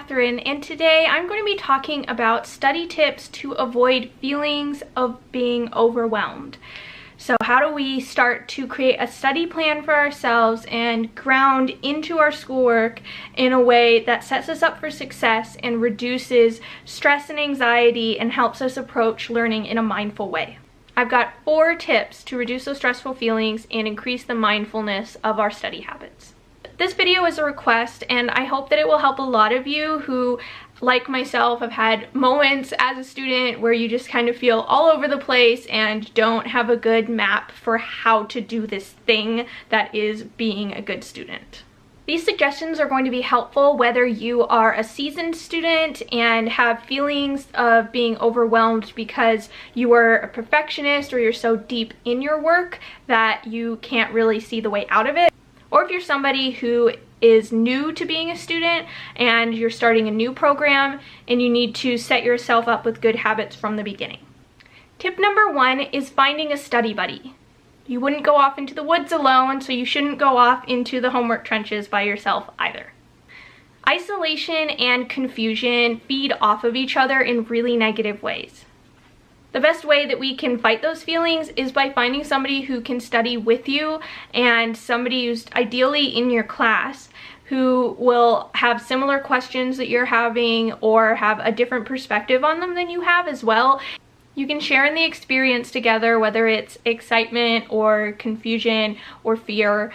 Catherine, and today I'm going to be talking about study tips to avoid feelings of being overwhelmed. So how do we start to create a study plan for ourselves and ground into our schoolwork in a way that sets us up for success and reduces stress and anxiety and helps us approach learning in a mindful way? I've got 4 tips to reduce those stressful feelings and increase the mindfulness of our study habits. This video is a request, and I hope that it will help a lot of you who, like myself, have had moments as a student where you just kind of feel all over the place and don't have a good map for how to do this thing that is being a good student. These suggestions are going to be helpful whether you are a seasoned student and have feelings of being overwhelmed because you are a perfectionist or you're so deep in your work that you can't really see the way out of it. Or if you're somebody who is new to being a student and you're starting a new program and you need to set yourself up with good habits from the beginning. Tip number 1 is finding a study buddy. You wouldn't go off into the woods alone, so you shouldn't go off into the homework trenches by yourself either. Isolation and confusion feed off of each other in really negative ways. The best way that we can fight those feelings is by finding somebody who can study with you and somebody who's ideally in your class who will have similar questions that you're having or have a different perspective on them than you have as well. You can share in the experience together, whether it's excitement or confusion or fear,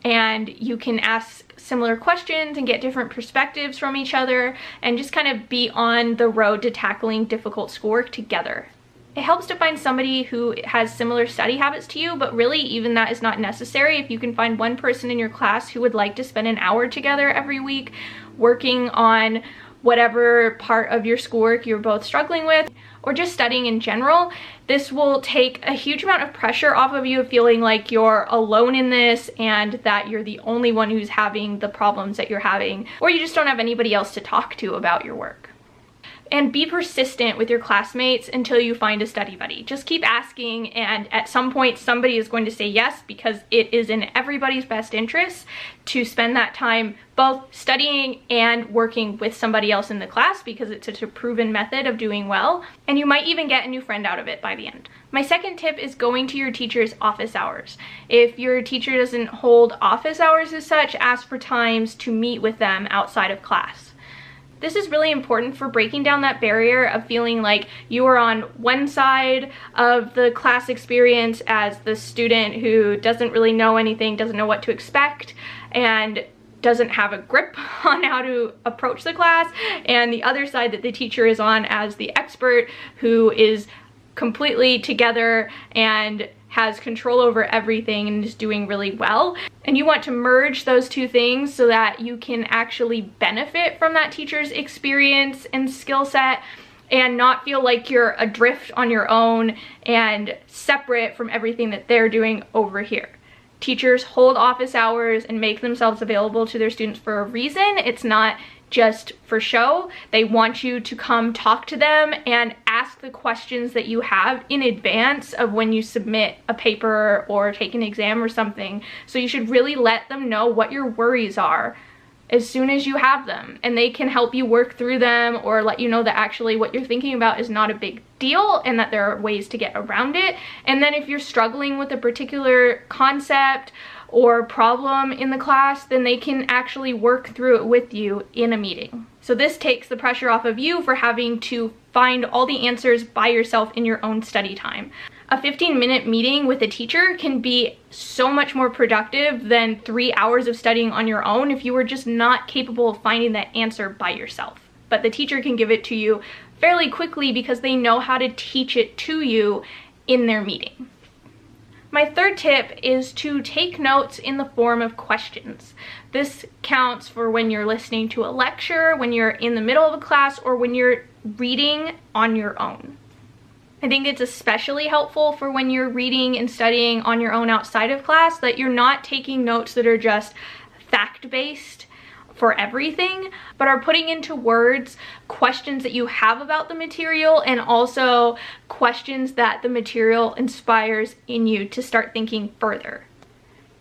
and you can ask similar questions and get different perspectives from each other and just kind of be on the road to tackling difficult schoolwork together. It helps to find somebody who has similar study habits to you, but really even that is not necessary. If you can find one person in your class who would like to spend an hour together every week working on whatever part of your schoolwork you're both struggling with, or just studying in general, this will take a huge amount of pressure off of you feeling like you're alone in this and that you're the only one who's having the problems that you're having, or you just don't have anybody else to talk to about your work. And be persistent with your classmates until you find a study buddy. Just keep asking, and at some point somebody is going to say yes, because it is in everybody's best interest to spend that time both studying and working with somebody else in the class, because it's such a proven method of doing well, and you might even get a new friend out of it by the end. My second tip is going to your teacher's office hours. If your teacher doesn't hold office hours as such, ask for times to meet with them outside of class. This is really important for breaking down that barrier of feeling like you are on one side of the class experience as the student who doesn't really know anything, doesn't know what to expect, and doesn't have a grip on how to approach the class, and the other side that the teacher is on as the expert who is completely together and has control over everything and is doing really well. And you want to merge those two things so that you can actually benefit from that teacher's experience and skill set and not feel like you're adrift on your own and separate from everything that they're doing over here. Teachers hold office hours and make themselves available to their students for a reason. It's not just for show. They want you to come talk to them and ask the questions that you have in advance of when you submit a paper or take an exam or something. So you should really let them know what your worries are as soon as you have them, and they can help you work through them or let you know that actually what you're thinking about is not a big deal and that there are ways to get around it. And then if you're struggling with a particular concept or problem in the class, then they can actually work through it with you in a meeting. So this takes the pressure off of you for having to find all the answers by yourself in your own study time. A 15-minute meeting with a teacher can be so much more productive than 3 hours of studying on your own if you were just not capable of finding that answer by yourself. But the teacher can give it to you fairly quickly because they know how to teach it to you in their meeting. My third tip is to take notes in the form of questions. This counts for when you're listening to a lecture, when you're in the middle of a class, or when you're reading on your own. I think it's especially helpful for when you're reading and studying on your own outside of class, that you're not taking notes that are just fact-based for everything, but are putting into words questions that you have about the material and also questions that the material inspires in you to start thinking further.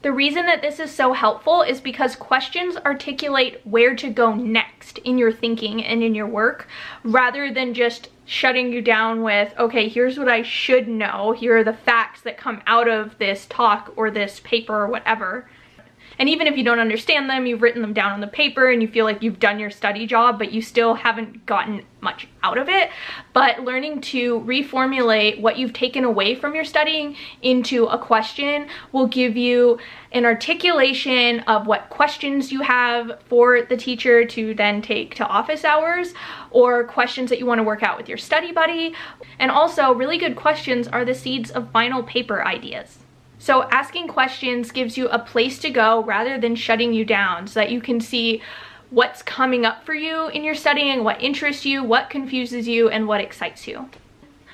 The reason that this is so helpful is because questions articulate where to go next in your thinking and in your work, rather than just shutting you down with, okay, here's what I should know, here are the facts that come out of this talk or this paper or whatever. And even if you don't understand them, you've written them down on the paper and you feel like you've done your study job, but you still haven't gotten much out of it. But learning to reformulate what you've taken away from your studying into a question will give you an articulation of what questions you have for the teacher to then take to office hours, or questions that you want to work out with your study buddy. And also, really good questions are the seeds of final paper ideas. So asking questions gives you a place to go rather than shutting you down, so that you can see what's coming up for you in your studying, what interests you, what confuses you, and what excites you.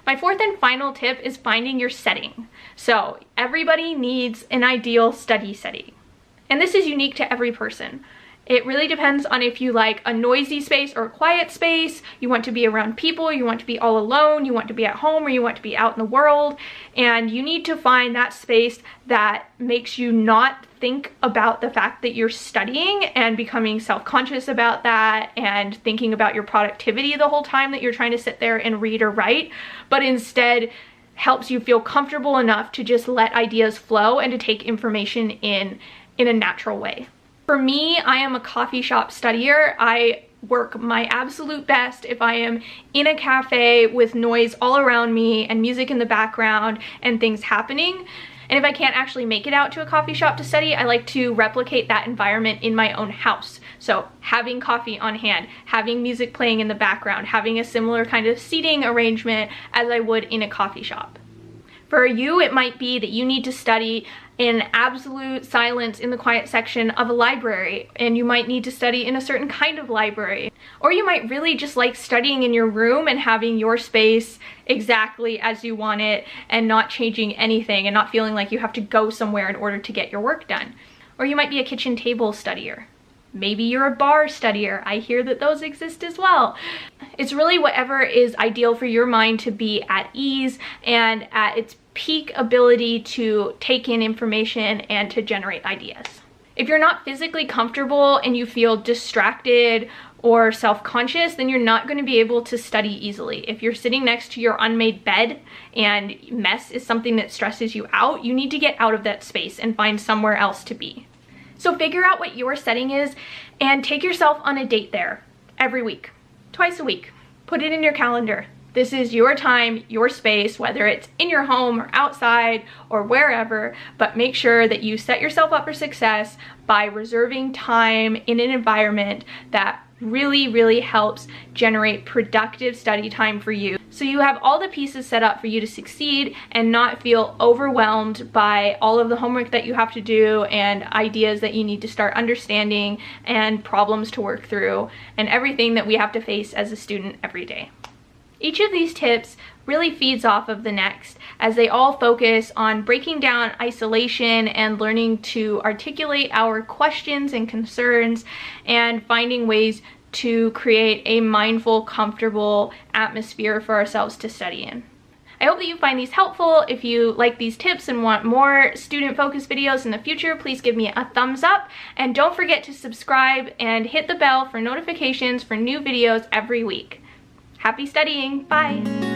My fourth and final tip is finding your setting. So everybody needs an ideal study setting, and this is unique to every person. It really depends on if you like a noisy space or a quiet space, you want to be around people, you want to be all alone, you want to be at home, or you want to be out in the world. And you need to find that space that makes you not think about the fact that you're studying and becoming self-conscious about that and thinking about your productivity the whole time that you're trying to sit there and read or write, but instead helps you feel comfortable enough to just let ideas flow and to take information in a natural way. For me, I am a coffee shop studier. I work my absolute best if I am in a cafe with noise all around me and music in the background and things happening. And if I can't actually make it out to a coffee shop to study, I like to replicate that environment in my own house. So having coffee on hand, having music playing in the background, having a similar kind of seating arrangement as I would in a coffee shop. For you, it might be that you need to study in absolute silence in the quiet section of a library, and you might need to study in a certain kind of library. Or you might really just like studying in your room and having your space exactly as you want it and not changing anything and not feeling like you have to go somewhere in order to get your work done. Or you might be a kitchen table studier. Maybe you're a bar studier. I hear that those exist as well. It's really whatever is ideal for your mind to be at ease and at its peak ability to take in information and to generate ideas. If you're not physically comfortable and you feel distracted or self-conscious, then you're not going to be able to study easily. If you're sitting next to your unmade bed and mess is something that stresses you out, you need to get out of that space and find somewhere else to be. So figure out what your setting is and take yourself on a date there every week, twice a week. Put it in your calendar. This is your time, your space, whether it's in your home or outside or wherever, but make sure that you set yourself up for success by reserving time in an environment that really helps generate productive study time for you. So you have all the pieces set up for you to succeed and not feel overwhelmed by all of the homework that you have to do and ideas that you need to start understanding and problems to work through and everything that we have to face as a student every day. Each of these tips really feeds off of the next, as they all focus on breaking down isolation and learning to articulate our questions and concerns and finding ways to create a mindful, comfortable atmosphere for ourselves to study in. I hope that you find these helpful. If you like these tips and want more student-focused videos in the future, please give me a thumbs up. And don't forget to subscribe and hit the bell for notifications for new videos every week. Happy studying. Bye.